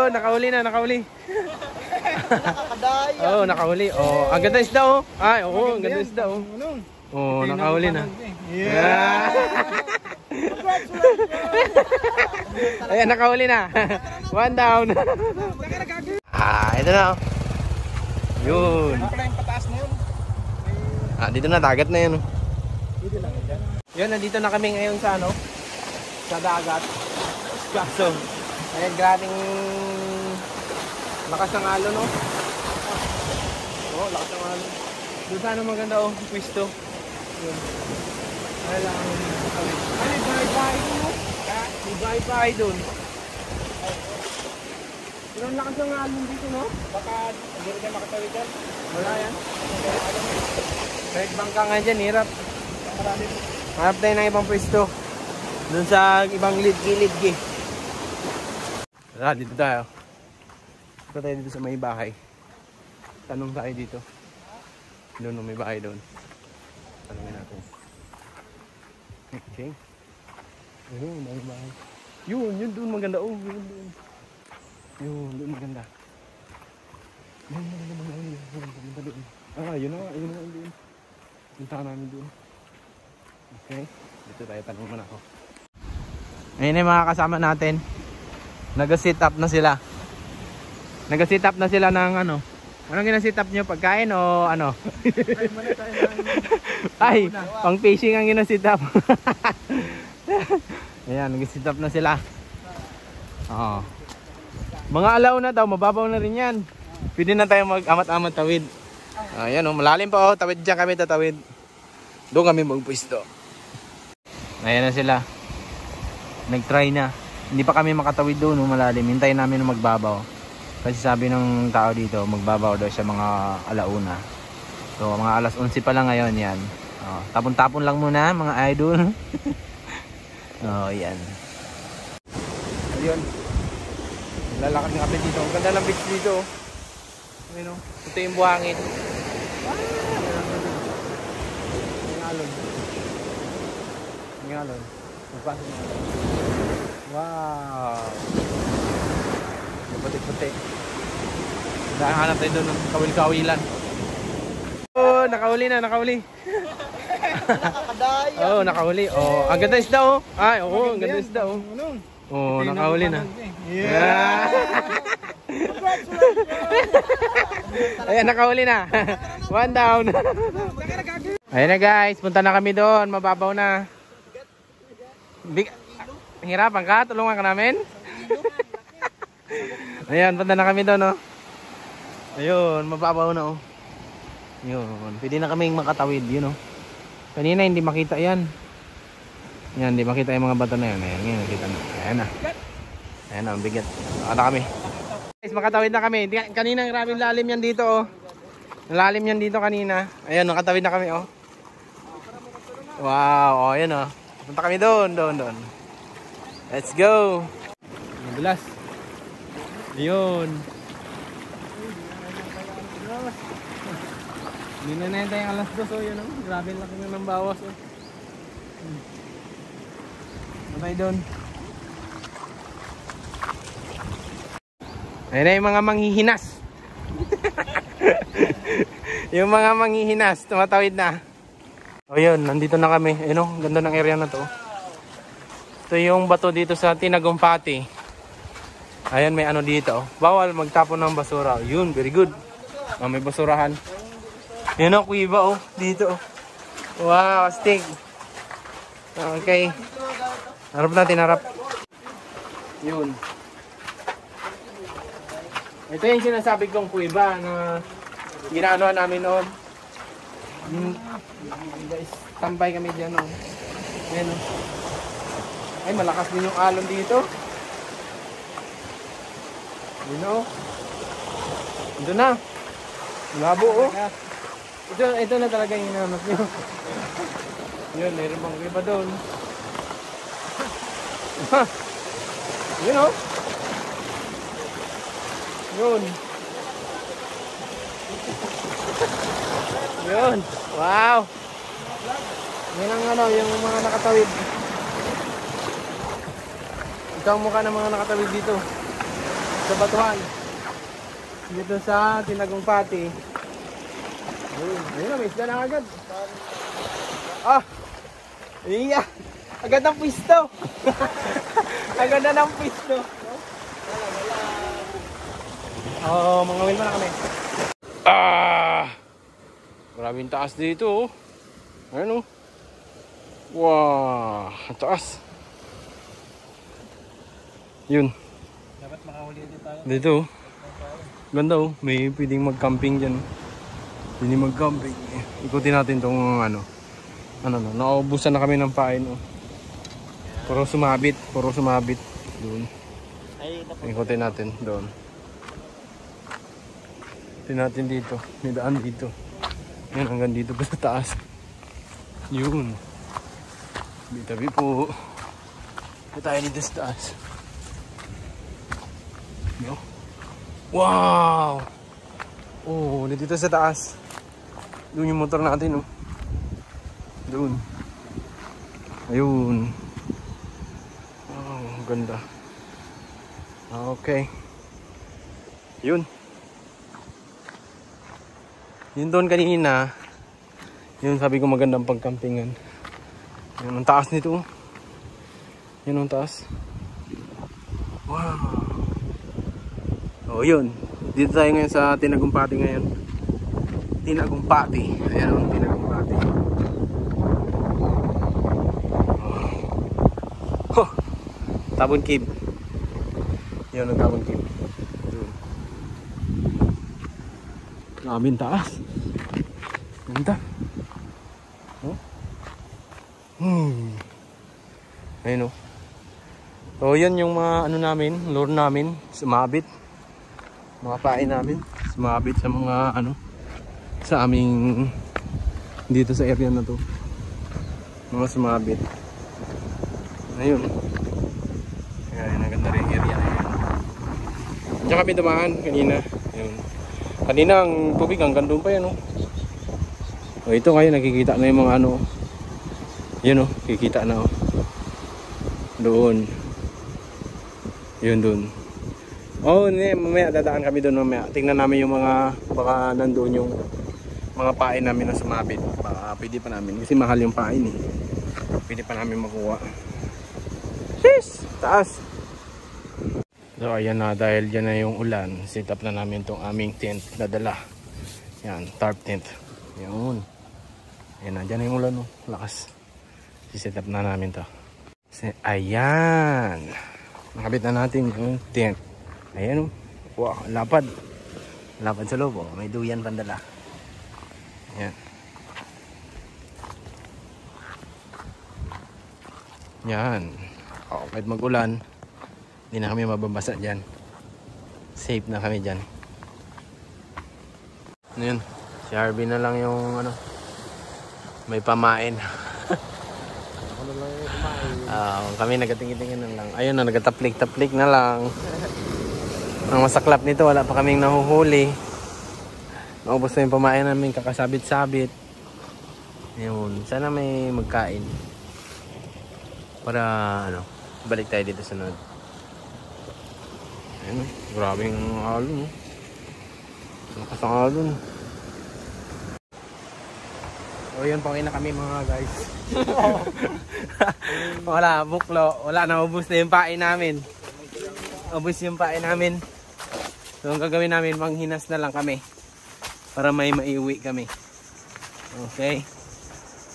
Oh, nakahuli na, nakahuli. Oh, nakahuli. Oh, ang ganda isda oh. Ay, oo, ang ganda isda oh. Oh, nakahuli na. Yeah. Ayan, nakahuli na. One down. Ito na oh. Yun. Dito na, dagat na yun oh. Yun, nandito na kami ngayon sa ano, sa dagat. Kaso, ayan, grabing lakas ng alon, no? Oo, lakas ng alon. Doon sana maganda, oh, pwisto. Yun. Ay lang, may bahay-bahay doon, no? May bahay-bahay doon. Pero ang lakas ng alon dito, no? Baka hindi rin kayo makatawid dyan. Wala yan. Kahit bangka nga dyan, hirap. Hanap tayo ng ibang pwesto. Doon sa ibang gilid. Dito tayo. Dito tayo dito sa may bahay. Tanong tayo dito. Doon may bahay doon. Tanongin natin. Okay. Ayun, may bahay. Yun doon maganda. Oh, yun doon maganda. Yun maganda doon. Yun na doon. Punta namin doon. Okay. Dito tayo, tanong muna ako. Ayun yung mga kasama natin. Nag-sit up na sila. Nag-sit up na sila ng ano. Anong gina-sit up nyo? Pagkain o ano? Ay, pang fishing ang gina-sit up. Ayan, nag-sit up na sila. Oo. Mga alaw na daw, mababaw na rin yan. Pwede na tayo mag-amat-amat tawid. Ayan o, malalim pa o. Tawid dyan kami tatawid. Doon kami magpwisto. Ayan na sila. Nag-try na. Hindi pa kami makatawid doon no, malalim. Hintayin namin na magbabaw. Kasi sabi ng tao dito, magbabaw daw siya mga alauna. So mga alas 11 pa lang ngayon yan. Tapon-tapon lang muna mga idol. Yan. Ayun. Lalakad nga kami dito. Ang ganda ng beach dito. Ayun o. Ito yung buhangin. Ngalon. Magpasok na. Wow. Puti-puti. Hanap tayo doon ng kawil-kawilan. Oh, nakahuli na, nakahuli. Oh, nakahuli. Oh, ang ganda isda oh. Ay, ang ganda isda oh. Oh, nakahuli na. Yeah. Ayan, nakahuli na. One down. Ayan na guys, punta na kami doon. Mababaw na. Hirapan ka? Tulungan ka namin? Ayan, punta na kami doon, oh. Ayun, mababaw na, oh. Yun, pwede na kaming makatawid, yun, oh. Kanina hindi makita yan. Yan, hindi makita yung mga bato na yun. Ayan, ngayon nakita na. Ayan na. Ayan na, ang bigat. Nakata kami. Guys, makatawid na kami. Kanina maraming lalim yan dito, oh. Lalim yan dito kanina. Ayan, nakatawid na kami, oh. Wow, oh, ayan, oh. Punta kami doon. Let's go. Madulas. Ayun. Hindi na nahin tayong alas 2, oh, yun, oh. Grabe laki na ng bawas, oh. Matay doon. Ayun na yung mga manghihinas. Yung mga manghihinas, tumatawid na. O yun, nandito na kami. Ayun o, ganda ng area na to. Ito yung bato dito sa Tinagumpati. Ayan, may ano dito. Bawal magtapon ng basura. Yun, very good. May basurahan. Yun o, kuiba o. Dito o. Wow, astig. Okay. Harap natin, harap. Yun. Ito yung sinasabi kong kuiba na ginaanuhan namin noon. Guys, tambay kami dyan, oh. Ayan, oh. Ay, malakas din yung alon dito. Yun, oh. Ito na. Labo, oh. Ito na talaga yung hinahanap nyo. Yun, mayroon bang iba doon. Yun, oh. Yun. Yun. Wow. Yan ang ano, yung mga nakatawid. Ito ang mukha ng mga nakatawid dito. sa batuhan. Dito sa Tinagong Pati. Ayun na, may isda na agad. Ah! Iya! Agad ng pisto! Agad na ng pisto! Oh, mga win pa na kami. Ah! Maraming taas dito, oh. Ayun, oh. Wow! Ang taas. Yun. Dapat makahuli din tayo. Dito, oh. Ganda, oh. May pwedeng mag-camping dyan. Pwedeng mag-camping. Ikutin natin tong ano. Nauubusan na kami ng pain, oh. Puro sumabit. Doon. Ikutin natin doon. Ikutin natin dito. May daan dito. Yan, hanggang dito pa sa taas. Yun. Tabi po. Ito tayo dito sa taas. No? Wow! Oh, dito sa taas. Doon yung motor natin, oh. Doon. Ayun. Oh, ganda. Okay. Yun. Yun doon kanina. Yun sabi ko magandang pagkampingan. Yun ang taas nito. Yun ang taas. Wow. Oh, yun. Dito tayo ngayon sa Tinagong Pati ngayon. Tinagong Pati. Ayan ang Tinagong Pati. Oh. Tabon Cave. Yun ang Tabon Cave. Grabing taas. Ganda. Oh. Ayun, oh. So yan yung mga ano namin, lure namin, sumabit. Mga pain namin, sumabit sa mga ano, sa aming dito sa area na to. Mga sumabit. Ayun. Ayan, ang ganda rin area na yun. Diyan kami dumaan kanina. Ayun. Kanina ang tubig hanggang doon pa yan, oh. O ito ngayon nakikita na yung mga ano. Yun, oh, kikita na, oh. Doon. Yun doon. Oh, hindi, mamaya dadaan kami doon mamaya. Tingnan namin yung mga baka nandoon yung mga pain namin na sumabit. Baka pwede pa namin kasi mahal yung pain, eh. Pwede pa namin makuha. Sis! Taas! So ayan na, dahil dyan na yung ulan, set up na namin tong aming tent na dala. Yan, tarp tent. Yun. Ayan na, dyan na yung ulan, oh. Lakas. Set up na namin to. Ayan. Nakabit na natin yung tent. Ayan, oh. Wow, lapad. Lapad sa loob, oh. May duyan pandala. Ayan. Yan. Oh, kahit mag-ulan, hindi na kami mababasa dyan. Safe na kami dyan. Ano yun? Si Harvey na lang yung ano, may pamain. Kami nagatingin-tingin na lang. Ayun na, nagataplik-taplik na lang. Ang masaklap nito, wala pa kaming nahuhuli. Naubos na yung pamain namin, kakasabit-sabit. Ayun, sana may magkain. Para ano, balik tayo dito sa sunod. Ayun, grabing alon. Lakas ang alon. O yun, pauwi na kami mga guys. Wala, buklo. Wala, naubos na yung pain namin. Ubos yung pain namin. So ang gagawin namin, manghinas na lang kami. Para may maiuwi kami. Okay.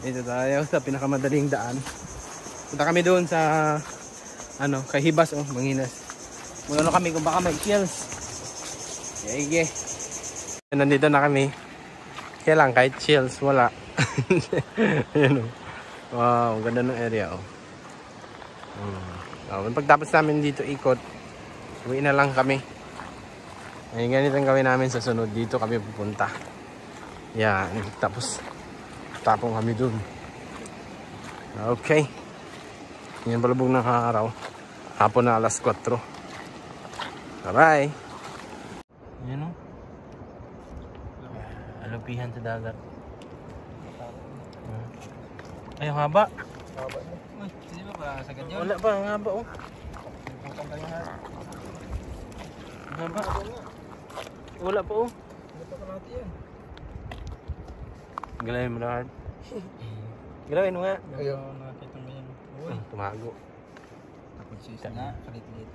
Dito tayo sa pinakamadaling daan. Punta kami doon sa ano, kay Hibas, oh, manghinas. Magano kami kung baka may kills. Sige. Nandito na kami. Kaya lang kahit chills wala. Ayan, oh. Wow, ganda ng area, oh. Pagtapos namin dito ikot, uwi na lang kami. Ay, ganito ang gawin namin sa sunod. Dito kami pupunta. Yan, tapos tapong kami dun. Okay. Yan palubog ng araw. Hapon na alas 4. Bye-bye. Yan, oh. Alupihan sa dagat. Ay, ang haba. Haba na. Uy, hindi ba para sa ganyan? Wala pa, ang haba, oh. Haba. Wala pa oh. Hindi pa kalahati yan. Galawin mo lahat. Galawin mo nga. Ayaw nakakita mo yan. Uy. Tumago. Tapos siya na, kalit-lit.